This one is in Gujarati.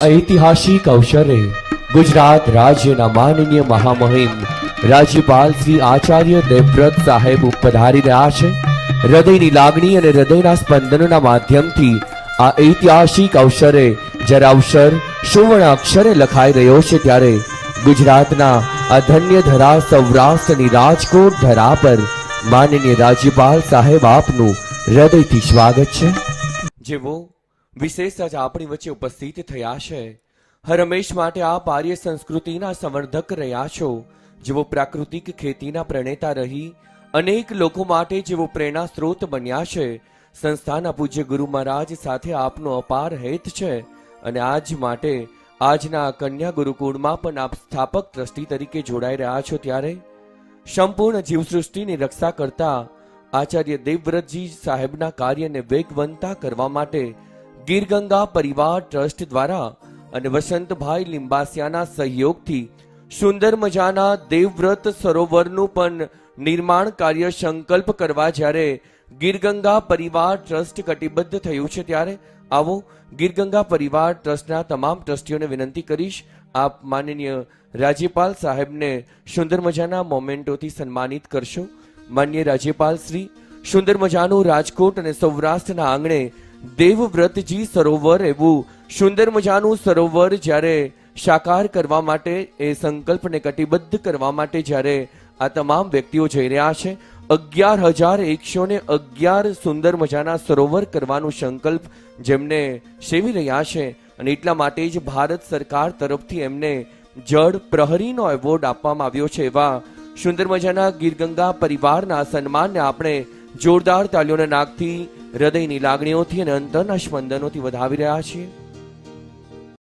ઐતિહાસિક અવસરે ગુજરાત રાજ્યના માનનીય મહામહિમ રાજ્યપાલ શ્રી આચાર્ય દેવવ્રત સાહેબ પધારી રહ્યા છે. હૃદયની લાગણી અને હૃદયના સ્પંદનોના માધ્યમથી આ ઐતિહાસિક અવસરે જ્યારે અવસર સુવર્ણ અક્ષરે લખાઈ રહ્યો છે, ત્યારે ગુજરાતના આ ધન્ય ધરા સૌરાષ્ટ્રની રાજકોટ ધરા પર માનનીય રાજ્યપાલ સાહેબ આપનું હૃદયથી સ્વાગત છે. જેવો વિશેષ આજ આપણી વચ્ચે ઉપસ્થિત થયા છે, હરમેશ માટે આપ આર્ય સંસ્કૃતિના સંવર્ધક રહ્યા છો. જેવો પ્રાકૃતિક ખેતીના પ્રણેતા રહી અનેક લોકો માટે જેવો પ્રેરણા સ્ત્રોત બન્યા છે, સંસ્થાના પૂજ્ય ગુરુ મહારાજ સાથે આપનો અપાર હેત છે અને આજ માટે આજના કન્યા ગુરુકુળમાં પણ આપ સ્થાપક ટ્રસ્ટી તરીકે જોડાઈ રહ્યા છો. ત્યારે સંપૂર્ણ જીવસૃષ્ટિની રક્ષા કરતા આચાર્ય દેવવ્રતજી સાહેબના કાર્યને વેગવંતા કરવા માટે ગીરગંગા પરિવાર ટ્રસ્ટ દ્વારા અને વસંતભાઈ લિંબાસિયાના સહયોગથી સુંદર મજાના દેવવ્રત સરોવરનું પણ નિર્માણ કાર્ય સંકલ્પ કરવા જ્યારે ગીરગંગા પરિવાર ટ્રસ્ટ કટિબદ્ધ થયું છે, ત્યારે આવો ગીરગંગા પરિવાર ટ્રસ્ટના તમામ ટ્રસ્ટીઓને વિનંતી કરીશ, આપ માનનીય રાજ્યપાલ સાહેબને સુંદર મજાના મોમેન્ટોથી સન્માનિત કરશો. માનનીય રાજ્યપાલ શ્રી, સુંદર મજાનું રાજકોટ અને સૌરાષ્ટ્રના આંગણે દેવવ્રતજી સરોવર એવું સુંદર મજાનું સરોવર જ્યારે સાકાર કરવા માટે એ સંકલ્પને કટિબદ્ધ કરવા માટે જ્યારે આ તમામ વ્યક્તિઓ જઈ રહ્યા છે, 11,111 સુંદર મજાના સરોવર કરવાનો સંકલ્પ જેમને સેવી રહ્યા છે અને એટલા માટે જ ભારત સરકાર તરફથી એમને જળ પ્રહરીનો એવોર્ડ આપવામાં આવ્યો છે. એવા સુંદર મજાના ગીરગંગા પરિવારના સન્માનને આપણે જોરદાર તાળીઓના નાદથી, હૃદયની લાગણીઓથી અને અંતરના સ્પંદનોથી વધાવી રહ્યા છીએ.